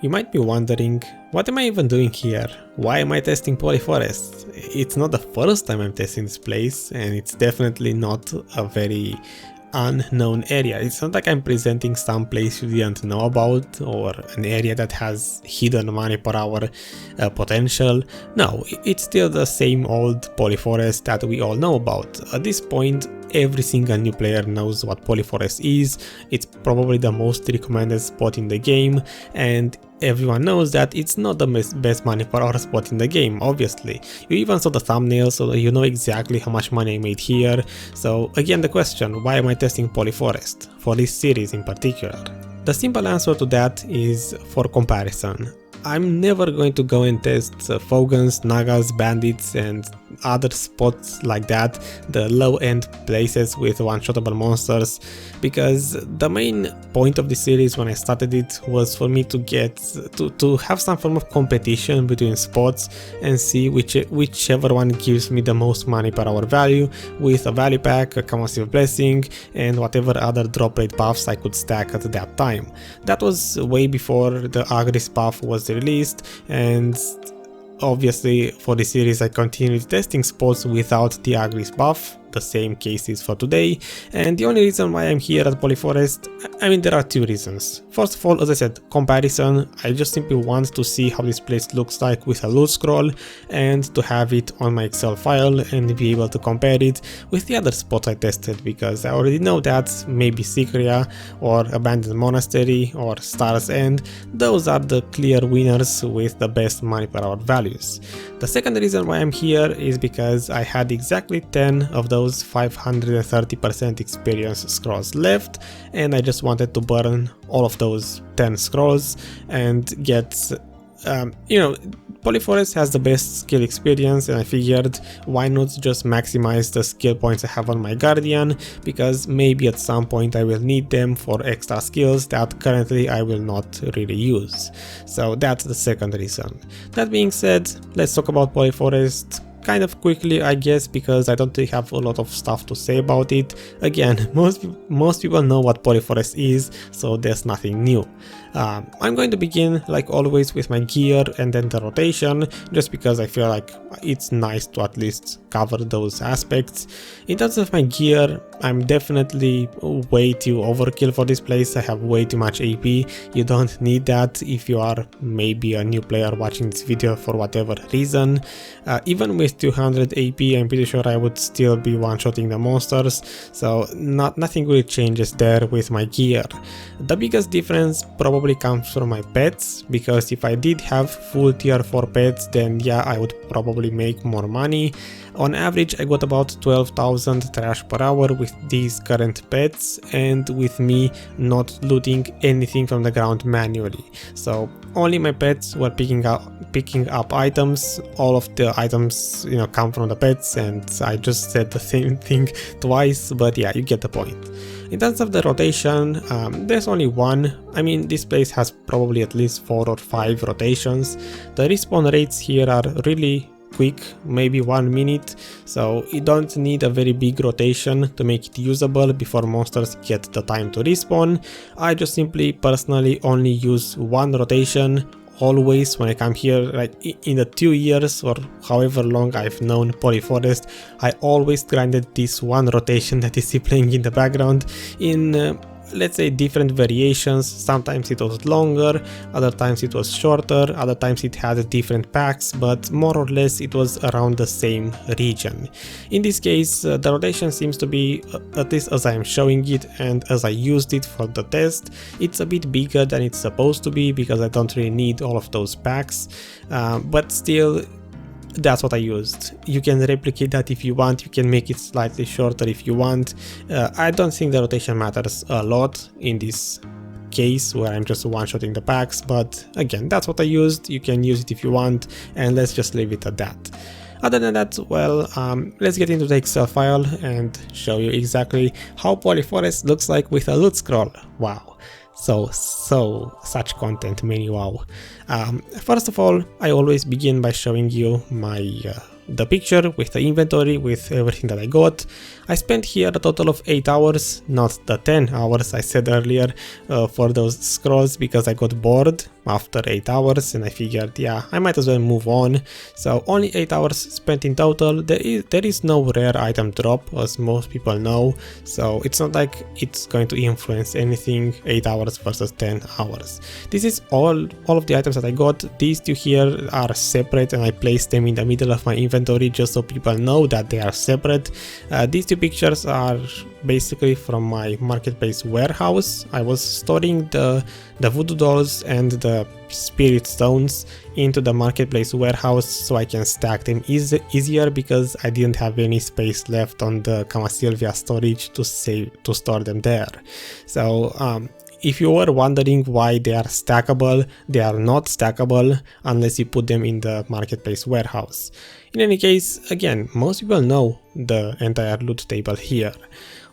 You might be wondering, what am I even doing here? Why am I testing Polyforest? It's not the first time I'm testing this place, and it's definitely not a very unknown area. It's not like I'm presenting some place you didn't know about, or an area that has hidden money per hour potential. No, it's still the same old Polyforest that we all know about. At this point, every single new player knows what Polyforest is. It's probably the most recommended spot in the game, and everyone knows that it's not the best money per hour spot in the game, obviously. You even saw the thumbnail, so you know exactly how much money I made here. So again, the question, why am I testing Polyforest, for this series in particular? The simple answer to that is for comparison. I'm never going to go and test Fogans, Nagas, Bandits and other spots like that, the low-end places with one-shottable monsters, because the main point of the series when I started it was for me to get to have some form of competition between spots and see whichever one gives me the most money per hour value, with a value pack, a combustible blessing and whatever other drop rate buffs I could stack at that time. That was way before the Agris buff was released, and obviously for this series I continued testing spots without the Agris buff. The same case is for today, and the only reason why I'm here at Polyforest, I mean, there are two reasons. First of all, as I said, comparison. I just simply want to see how this place looks like with a loot scroll, and to have it on my Excel file and be able to compare it with the other spots I tested, because I already know that maybe SYCRAIA or Abandoned Monastery or Star's End, those are the clear winners with the best money per hour values. The second reason why I'm here is because I had exactly 10 of those 530% experience scrolls left, and I just wanted to burn all of those 10 scrolls and get, you know, Polyforest has the best skill experience, and I figured why not just maximize the skill points I have on my Guardian, because maybe at some point I will need them for extra skills that currently I will not really use. So that's the second reason. That being said, let's talk about Polyforest kind of quickly, I guess, because I don't really have a lot of stuff to say about it. Again, most people know what Polyforest is, so there's nothing new. I'm going to begin, like always, with my gear and then the rotation, just because I feel like it's nice to at least cover those aspects. In terms of my gear, I'm definitely way too overkill for this place. I have way too much AP. You don't need that if you are maybe a new player watching this video for whatever reason. Even with 200 AP, I'm pretty sure I would still be one-shotting the monsters, so nothing really changes there with my gear. The biggest difference probably comes from my pets, because if I did have full tier 4 pets, then yeah, I would probably make more money. On average, I got about 12,000 trash per hour with these current pets, and with me not looting anything from the ground manually. So only my pets were picking up items. All of the items, you know, come from the pets, and I just said the same thing twice, but yeah, you get the point. In terms of the rotation, there's only one. I mean, this place has probably at least 4 or 5 rotations. The respawn rates here are really quick, maybe 1 minute, so you don't need a very big rotation to make it usable before monsters get the time to respawn. I just simply personally only use one rotation always when I come here. Like in the 2 years or however long I've known Polyforest, I always grinded this one rotation that is playing in the background in let's say different variations. Sometimes it was longer, other times it was shorter, other times it had different packs, but more or less it was around the same region. In this case, the rotation seems to be, at least as I am showing it and as I used it for the test, it's a bit bigger than it's supposed to be, because I don't really need all of those packs, but still, that's what I used. You can replicate that if you want, you can make it slightly shorter if you want. I don't think the rotation matters a lot in this case where I'm just one-shotting the packs, but again, that's what I used. You can use it if you want, and let's just leave it at that. Other than that, well, let's get into the Excel file and show you exactly how Polyforest looks like with a loot scroll. Wow. Such content, many wow. First of all, I always begin by showing you my the picture with the inventory, with everything that I got. I spent here a total of 8 hours, not the 10 hours I said earlier for those scrolls, because I got bored after 8 hours and I figured, yeah, I might as well move on. So only 8 hours spent in total. There is no rare item drop, as most people know, so it's not like it's going to influence anything. 8 hours versus 10 hours. This is all of the items that I got. These two here are separate and I placed them in the middle of my inventory just so people know that they are separate. These two pictures are basically from my marketplace warehouse. I was storing the voodoo dolls and the spirit stones into the marketplace warehouse so I can stack them easier, because I didn't have any space left on the Camasylvia storage to store them there. So if you were wondering why they are stackable, they are not stackable unless you put them in the marketplace warehouse. In any case, again, most people know the entire loot table here.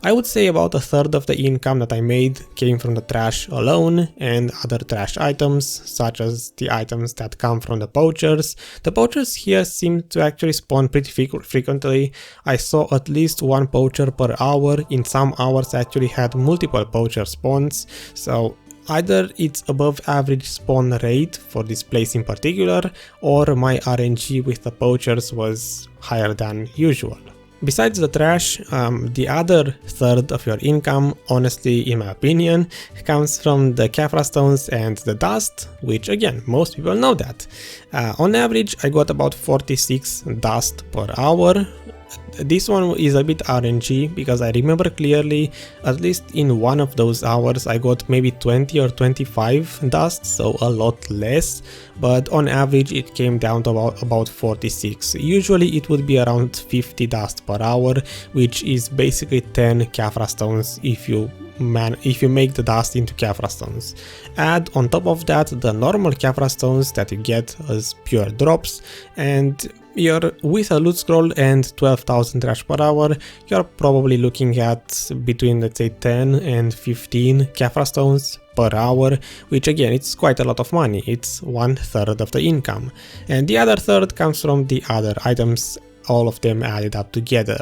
I would say about a third of the income that I made came from the trash alone and other trash items, such as the items that come from the poachers. The poachers here seem to actually spawn pretty frequently. I saw at least one poacher per hour. In some hours I actually had multiple poacher spawns, so either it's above average spawn rate for this place in particular, or my RNG with the poachers was higher than usual. Besides the trash, the other third of your income, honestly in my opinion, comes from the Khafra stones and the dust, which again, most people know that. On average I got about 46 dust per hour. This one is a bit RNG because I remember clearly, at least in one of those hours I got maybe 20 or 25 dust, so a lot less, but on average it came down to about 46. Usually it would be around 50 dust per hour, which is basically 10 Khafra stones if you make the dust into Khafra stones. Add on top of that the normal Khafra stones that you get as pure drops, and you're with a loot scroll and 12,000 trash per hour, you're probably looking at between, let's say, 10 and 15 Khafra stones per hour, which again, it's quite a lot of money. It's 1/3 of the income, and the other third comes from the other items, all of them added up together.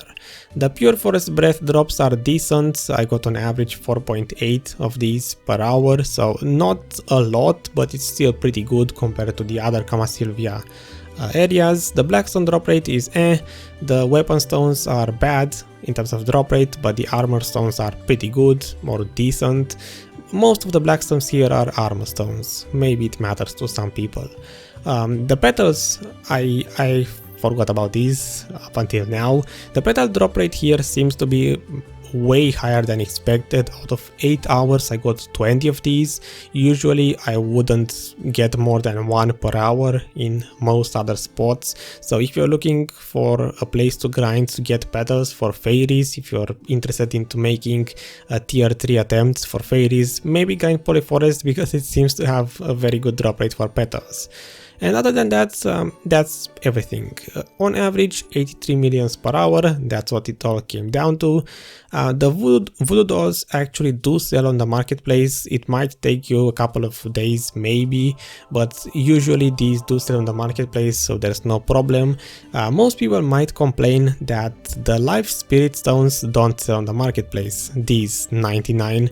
The pure forest breath drops are decent. I got on average 4.8 of these per hour, so not a lot, but it's still pretty good compared to the other Camasylvia areas. The blackstone drop rate is the weapon stones are bad in terms of drop rate, but the armor stones are pretty good, more decent. Most of the blackstones here are armor stones, maybe it matters to some people. The petals, I forgot about these up until now. The petal drop rate here seems to be way higher than expected. Out of 8 hours I got 20 of these. Usually I wouldn't get more than 1 per hour in most other spots, so if you're looking for a place to grind to get petals for fairies, if you're interested into making a tier 3 attempts for fairies, maybe grind Polyforest because it seems to have a very good drop rate for petals. And other than that, that's everything. On average 83 millions per hour, that's what it all came down to. The voodoo dolls actually do sell on the marketplace. It might take you a couple of days maybe, but usually these do sell on the marketplace, so there's no problem. Most people might complain that the life spirit stones don't sell on the marketplace, these 99.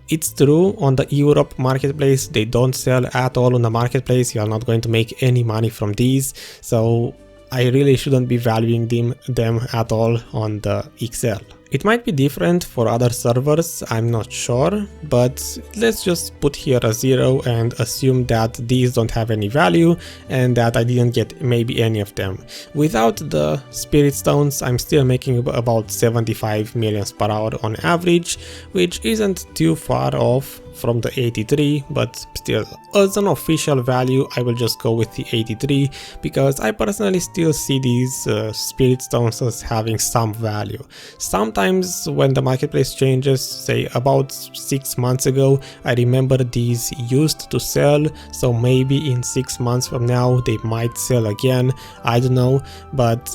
It's true, on the Europe marketplace they don't sell at all on the marketplace. You are not going to make any money from these, so I really shouldn't be valuing them at all on the XL. It might be different for other servers, I'm not sure, but let's just put here a 0 and assume that these don't have any value and that I didn't get maybe any of them. Without the spirit stones, I'm still making about 75 millions per hour on average, which isn't too far off from the 83, but still, as an official value I will just go with the 83 because I personally still see these spirit stones as having some value. Sometimes when the marketplace changes, say about 6 months ago, I remember these used to sell, so maybe in 6 months from now they might sell again, I don't know, but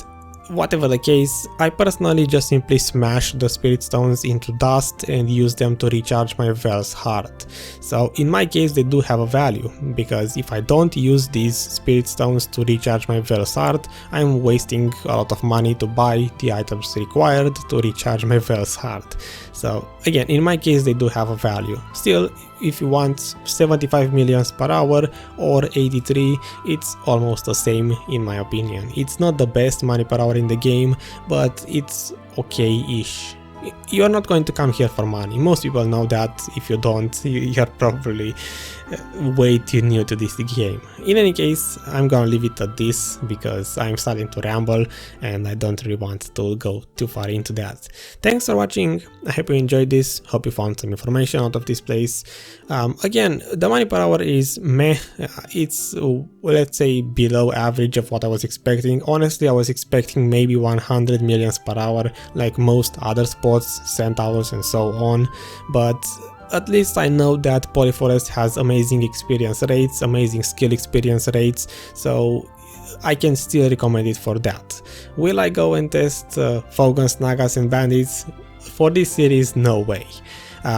Whatever the case, I personally just simply smash the spirit stones into dust and use them to recharge my Vel's heart. So in my case they do have a value, because if I don't use these spirit stones to recharge my Vel's heart, I'm wasting a lot of money to buy the items required to recharge my Vel's heart. So again, in my case they do have a value. Still, if you want 75 millions per hour or 83, it's almost the same in my opinion. It's not the best money per hour in the game, but it's okay-ish. You're not going to come here for money. Most people know that. If you don't, you're probably way too new to this game. In any case, I'm gonna leave it at this because I'm starting to ramble and I don't really want to go too far into that. Thanks for watching. I hope you enjoyed this. Hope you found some information out of this place. Again, the money per hour is meh. It's, let's say, below average of what I was expecting. Honestly, I was expecting maybe 100 millions per hour like most other spots, Centaurs and so on, but at least I know that Polyforest has amazing experience rates, amazing skill experience rates, so I can still recommend it for that. Will I go and test Fogans, Nagas and Bandits? For this series, no way.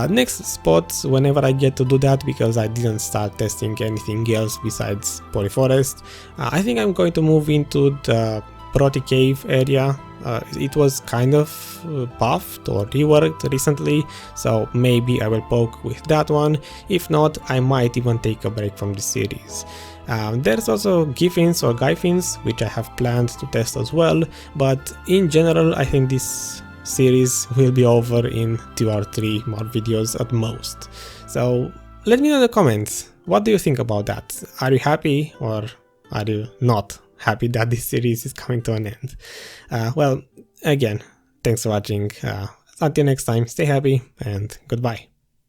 Next spot, whenever I get to do that, because I didn't start testing anything else besides Polyforest, I think I'm going to move into the Proti Cave area. It was kind of buffed or reworked recently, so maybe I will poke with that one. If not, I might even take a break from the series. There's also Giffins or Gyfins, which I have planned to test as well, but in general I think this series will be over in 2 or 3 more videos at most. So let me know in the comments, what do you think about that? Are you happy or are you not happy that this series is coming to an end? Well, again, thanks for watching. Until next time, stay happy and goodbye.